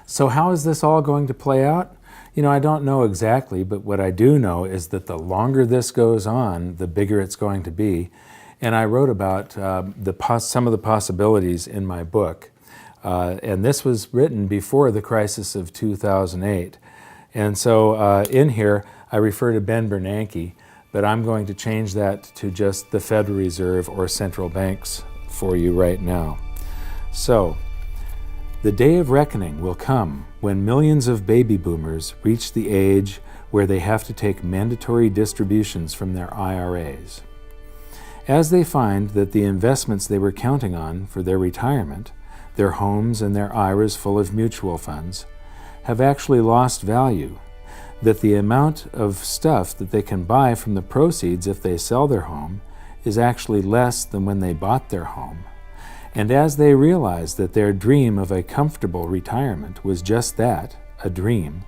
So how is this all going to play out? I don't know exactly, but what I do know is that the longer this goes on, the bigger it's going to be. And I wrote about some of the possibilities in my book. And this was written before the crisis of 2008. And so in here, I refer to Ben Bernanke, but I'm going to change that to just the Federal Reserve or central banks for you right now. So, the day of reckoning will come when millions of baby boomers reach the age where they have to take mandatory distributions from their IRAs. As they find that the investments they were counting on for their retirement, their homes and their IRAs full of mutual funds, have actually lost value, that the amount of stuff that they can buy from the proceeds if they sell their home is actually less than when they bought their home. And as they realize that their dream of a comfortable retirement was just that, a dream,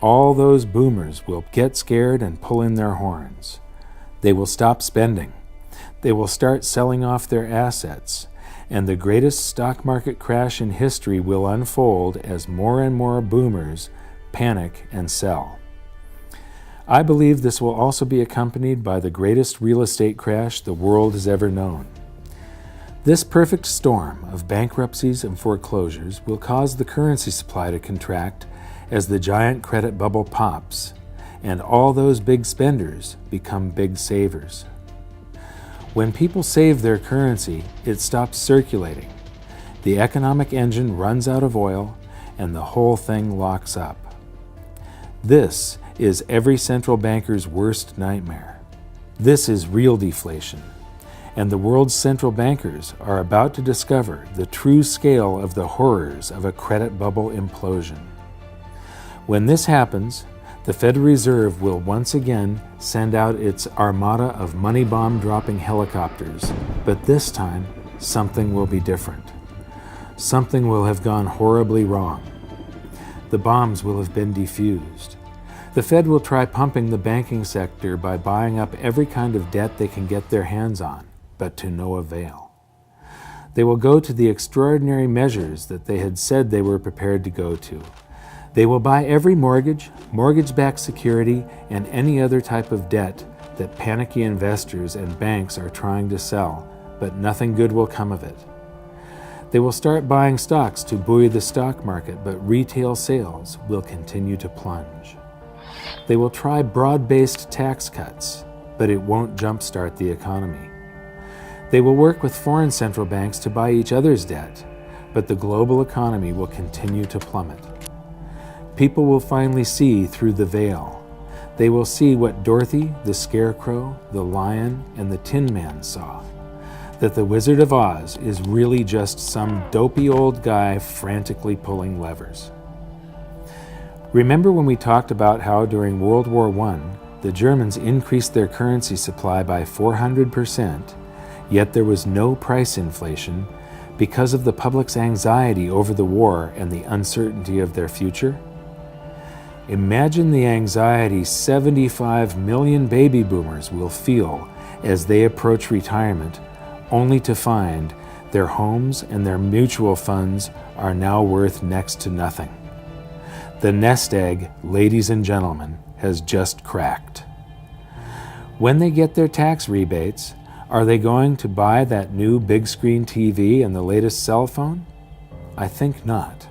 all those boomers will get scared and pull in their horns. They will stop spending. They will start selling off their assets, and the greatest stock market crash in history will unfold as more and more boomers panic and sell. I believe this will also be accompanied by the greatest real estate crash the world has ever known. This perfect storm of bankruptcies and foreclosures will cause the currency supply to contract as the giant credit bubble pops, and all those big spenders become big savers. When people save their currency, it stops circulating. The economic engine runs out of oil, and the whole thing locks up. This is every central banker's worst nightmare. This is real deflation. And the world's central bankers are about to discover the true scale of the horrors of a credit bubble implosion. When this happens, the Federal Reserve will once again send out its armada of money bomb dropping helicopters, but this time something will be different. Something will have gone horribly wrong. The bombs will have been defused. The Fed will try pumping the banking sector by buying up every kind of debt they can get their hands on, but to no avail. They will go to the extraordinary measures that they had said they were prepared to go to. They will buy every mortgage, mortgage-backed security, and any other type of debt that panicky investors and banks are trying to sell, but nothing good will come of it. They will start buying stocks to buoy the stock market, but retail sales will continue to plunge. They will try broad-based tax cuts, but it won't jumpstart the economy. They will work with foreign central banks to buy each other's debt, but the global economy will continue to plummet. People will finally see through the veil. They will see what Dorothy, the Scarecrow, the Lion, and the Tin Man saw, that the Wizard of Oz is really just some dopey old guy frantically pulling levers. Remember when we talked about how during World War I, the Germans increased their currency supply by 400%, yet there was no price inflation because of the public's anxiety over the war and the uncertainty of their future? Imagine the anxiety 75 million baby boomers will feel as they approach retirement, only to find their homes and their mutual funds are now worth next to nothing. The nest egg, ladies and gentlemen, has just cracked. When they get their tax rebates, are they going to buy that new big screen TV and the latest cell phone? I think not.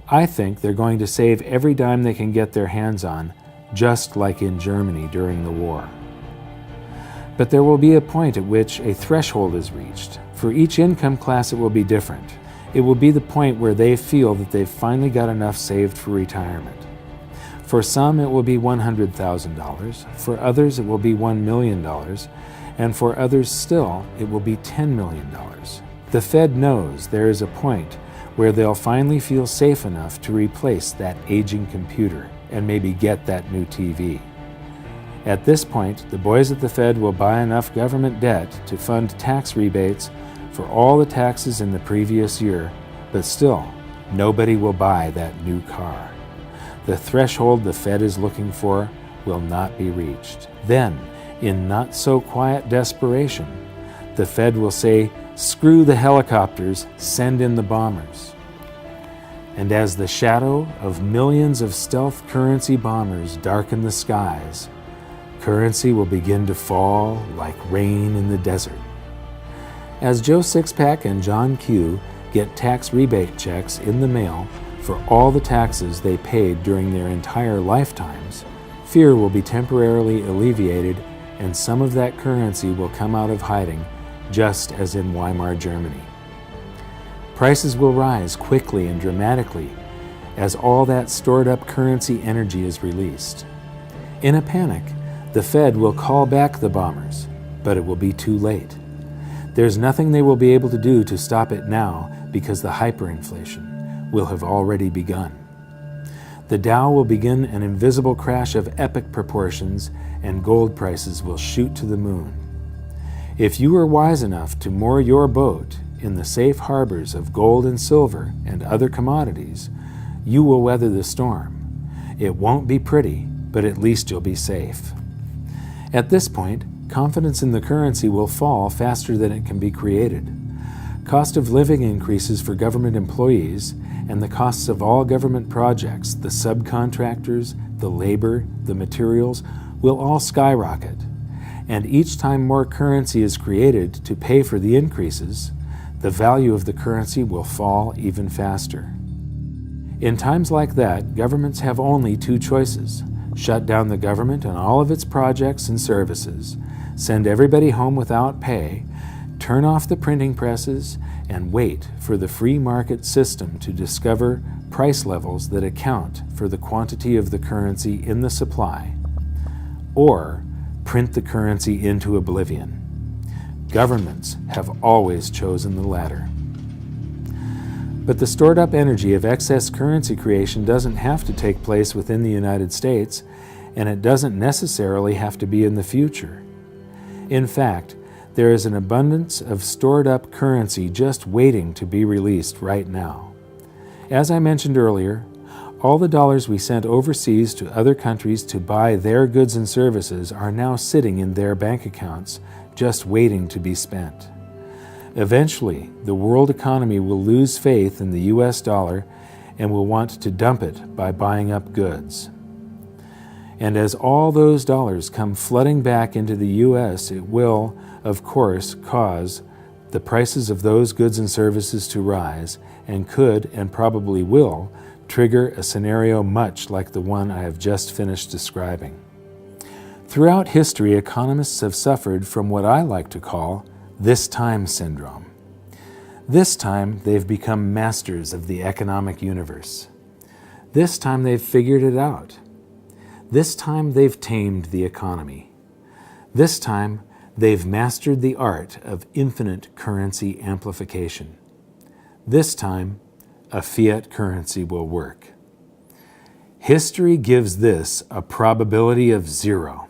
I think they're going to save every dime they can get their hands on, just like in Germany during the war. But there will be a point at which a threshold is reached. For each income class it will be different. It will be the point where they feel that they've finally got enough saved for retirement. For some it will be $100,000, for others it will be $1 million, and for others still it will be $10 million. The Fed knows there is a point where they'll finally feel safe enough to replace that aging computer and maybe get that new TV. At this point, the boys at the Fed will buy enough government debt to fund tax rebates for all the taxes in the previous year, but still, nobody will buy that new car. The threshold the Fed is looking for will not be reached. Then, in not-so-quiet desperation, the Fed will say, "Screw the helicopters, send in the bombers." And as the shadow of millions of stealth currency bombers darken the skies, currency will begin to fall like rain in the desert. As Joe Sixpack and John Q get tax rebate checks in the mail for all the taxes they paid during their entire lifetimes, fear will be temporarily alleviated and some of that currency will come out of hiding, just as in Weimar Germany. Prices will rise quickly and dramatically as all that stored up currency energy is released. In a panic, the Fed will call back the bombers, but it will be too late. There's nothing they will be able to do to stop it now because the hyperinflation will have already begun. The Dow will begin an invisible crash of epic proportions and gold prices will shoot to the moon. If you are wise enough to moor your boat in the safe harbors of gold and silver and other commodities, you will weather the storm. It won't be pretty, but at least you'll be safe. At this point, confidence in the currency will fall faster than it can be created. Cost of living increases for government employees, and the costs of all government projects, the subcontractors, the labor, the materials, will all skyrocket. And each time more currency is created to pay for the increases, the value of the currency will fall even faster. In times like that, governments have only two choices: shut down the government and all of its projects and services, send everybody home without pay, turn off the printing presses, and wait for the free market system to discover price levels that account for the quantity of the currency in the supply, or print the currency into oblivion. Governments have always chosen the latter. But the stored up energy of excess currency creation doesn't have to take place within the United States, and it doesn't necessarily have to be in the future. In fact, there is an abundance of stored up currency just waiting to be released right now. As I mentioned earlier, all the dollars we sent overseas to other countries to buy their goods and services are now sitting in their bank accounts, just waiting to be spent. Eventually, the world economy will lose faith in the US dollar and will want to dump it by buying up goods. And as all those dollars come flooding back into the US, it will, of course, cause the prices of those goods and services to rise, and could, and probably will, trigger a scenario much like the one I have just finished describing. Throughout history, economists have suffered from what I like to call this time syndrome. This time, they've become masters of the economic universe. This time, they've figured it out. This time, they've tamed the economy. This time, they've mastered the art of infinite currency amplification. This time, a fiat currency will work. History gives this a probability of 0.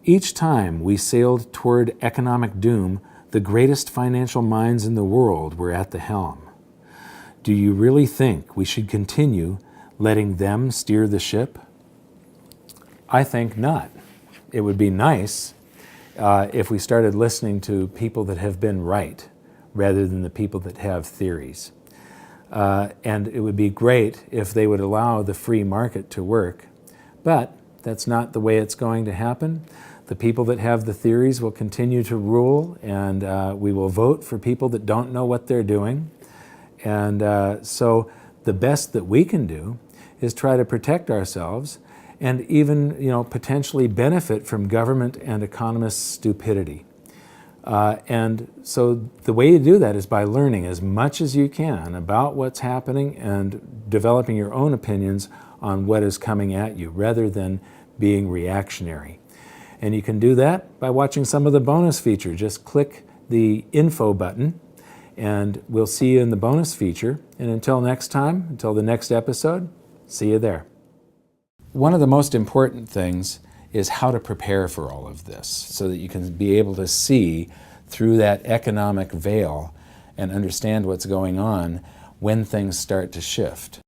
Each time we sailed toward economic doom, the greatest financial minds in the world were at the helm. Do you really think we should continue letting them steer the ship? I think not. It would be nice if we started listening to people that have been right rather than the people that have theories. And it would be great if they would allow the free market to work, but that's not the way it's going to happen. The people that have the theories will continue to rule, and we will vote for people that don't know what they're doing. And so the best that we can do is try to protect ourselves and even, potentially benefit from government and economists' stupidity. And so the way you do that is by learning as much as you can about what's happening and developing your own opinions on what is coming at you, rather than being reactionary. And you can do that by watching some of the bonus feature. Just click the info button and we'll see you in the bonus feature. And until next time, until the next episode, see you there. One of the most important things is how to prepare for all of this so that you can be able to see through that economic veil and understand what's going on when things start to shift.